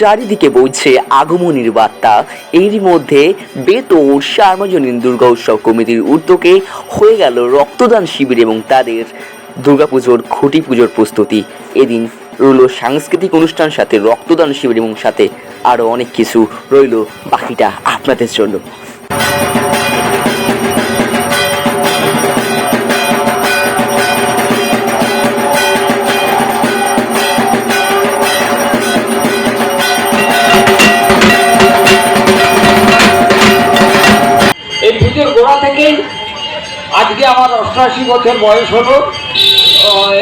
চারিদিকে বইছে আগমনীর বার্তা। এরই মধ্যে বেতোর সার্বজনীন দুর্গা উৎসব কমিটির উদ্যোগে হয়ে গেল রক্তদান শিবির এবং তাদের দুর্গাপুজোর খুঁটি পুজোর প্রস্তুতি। এদিন রইল সাংস্কৃতিক অনুষ্ঠান, সাথে রক্তদান শিবির এবং সাথে আরও অনেক কিছু রইল বাকিটা আপনাদের জন্য। এই পুজোর গোড়া থেকেই আজকে আমার 88 বছর বয়স হলো,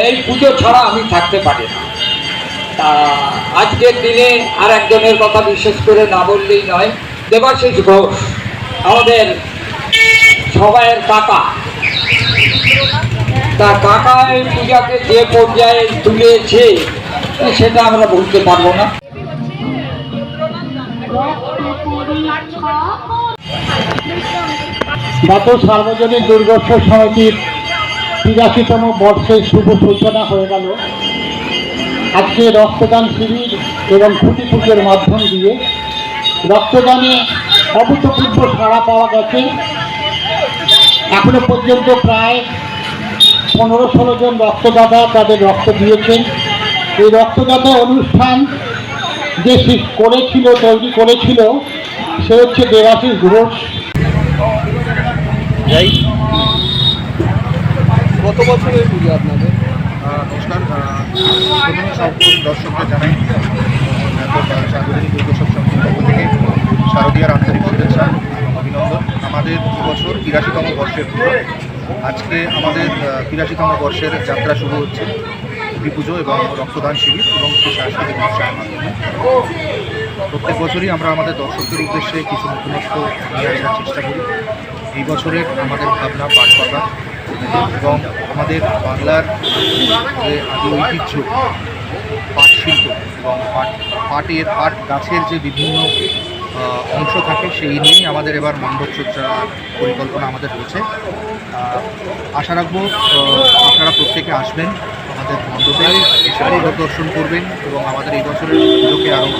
এই পুজো ছাড়া আমি থাকতে পারি না। তা আজকের দিনে আর একজনের কথা বিশেষ করে না বললেই নয়, দেবাশিস ঘোষ আমাদের সবাইয়ের কাকা। তা কাকা এই পূজাকে যে পর্যায়ে তুলেছে সেটা আমরা বলতে পারবো না। গত সার্বজনীন দুর্গোৎসব সমিতির ৮৩তম বর্ষের শুভ সূচনা হয়ে গেল আজকে রক্তদান শিবির এবং খুঁটি পুজোর মাধ্যম দিয়ে। রক্তদানে অভূতপূর্ব সাড়া পাওয়া গেছে। এখনো পর্যন্ত প্রায় ১৫-১৬ জন রক্তদাতা তাদের রক্ত দিয়েছেন। এই রক্তদাতা অনুষ্ঠান যে তৈরি করেছিল সে হচ্ছে দেবাশিস ঘোষ। কত বছরের পুজো আপনাদের? নমস্কার, প্রথমে সব দর্শকদের জানাই সার্বজনীন দুর্গোৎসব সমিতির পক্ষ থেকে শারদীয়ার আন্তরিক শুভেচ্ছা অভিনন্দন। আমাদের এবছর ৮৩তম বর্ষের পুজো। আজকে আমাদের ৮৩তম বর্ষের যাত্রা শুরু হচ্ছে খুঁটি পুজো এবং রক্তদান শিবির এবং সাংস্কৃতিক অনুষ্ঠানের মাধ্যমে। প্রত্যেক বছরই আমরা আমাদের দর্শকদের উদ্দেশ্যে কিছু নতুনত্ব নিয়ে আসার চেষ্টা করি। এই বছরের আমাদের ভাবনা পাট কথা এবং আমাদের বাংলার যে আদি ঐতিহ্য পাট শিল্প এবং পাট গাছের যে বিভিন্ন অংশ থাকে সেই নিয়েই আমাদের এবার মণ্ডপসজ্জা পরিকল্পনা আমাদের রয়েছে। আশা রাখবো আপনারা প্রত্যেকে আসবেন, আমাদের মণ্ডপে এসে দর্শন করবেন এবং আমাদের এই বছরের পুজোকে আরও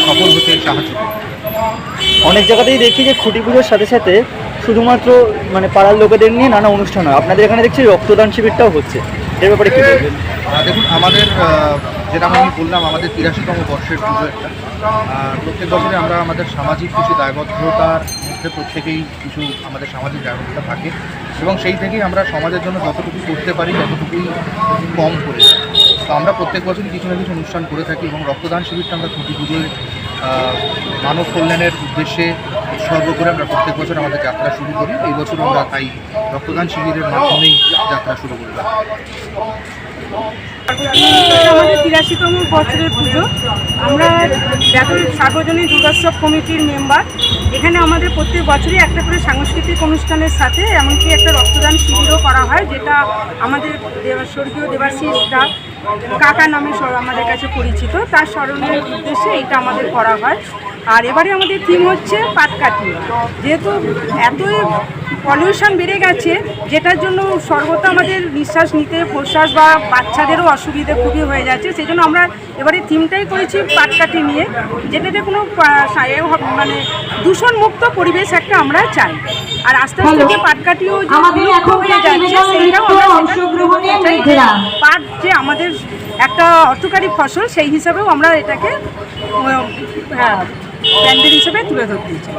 সফল হতে সাহায্য করবেন। অনেক জায়গাতেই দেখি যে খুঁটি পুজোর সাথে সাথে শুধুমাত্র পাড়ার লোকেদের নিয়ে নানা অনুষ্ঠান হয়, আপনাদের এখানে দেখছি রক্তদান শিবিরটাও হচ্ছে, এর ব্যাপারে কী বলবেন? দেখুন, আমাদের যেটা আমি বললাম, আমাদের ৮৩তম বর্ষের পুজো একটা। প্রত্যেক বছরে আমরা আমাদের সামাজিক কিছু দায়বদ্ধতার মধ্যে প্রত্যেকেই কিছু আমাদের সামাজিক দায়বদ্ধতা থাকে এবং সেই থেকেই আমরা সমাজের জন্য যতটুকু করতে পারি ততটুকুই কম করে যাই। তো আমরা প্রত্যেক বছরই কিছু না কিছু অনুষ্ঠান করে থাকি এবং রক্তদান শিবিরটা আমরা খুঁটি পুজোর মানব কল্যাণের উদ্দেশ্যে উৎসর্গ করে আমরা প্রত্যেক বছর আমাদের যাত্রা শুরু করি। এই বছর আমরা তাই রক্তদান শিবিরের মাধ্যমেই যাত্রা শুরু করলাম। আমাদের ৮৩তম বছরের পুজো। আমরা সার্বজনীন দুর্গোৎসব কমিটির মেম্বার। এখানে আমাদের প্রত্যেক বছরই একটা করে সাংস্কৃতিক অনুষ্ঠানের সাথে এমনকি একটা রক্তদান শিবিরও করা হয়, যেটা আমাদের স্বর্গীয় দেবাশিস কাকা নামে আমাদের কাছে পরিচিত, তার স্মরণের উদ্দেশ্যে এটা আমাদের করা হয়। আর এবারে আমাদের থিম হচ্ছে পাটকাঠি। যেহেতু এতই পলিউশন বেড়ে গেছে, যেটার জন্য সর্বদা আমাদের নিঃশ্বাস নিতে প্রশ্বাস বা বাচ্চাদেরও অসুবিধে খুবই হয়ে যাচ্ছে, সেই জন্য আমরা এবারে থিমটাই করেছি পাটকাঠি নিয়ে, যেটাতে কোনো দূষণমুক্ত পরিবেশ একটা আমরা চাই। আর আস্তে আস্তে যে পাটকাঠিও হয়ে যাচ্ছে সেইটাও আমরা পাট যে আমাদের একটা অর্থকারী ফসল, সেই হিসাবেও আমরা এটাকে প্যান্ডেল হিসেবে তুলে ধরতে চাই।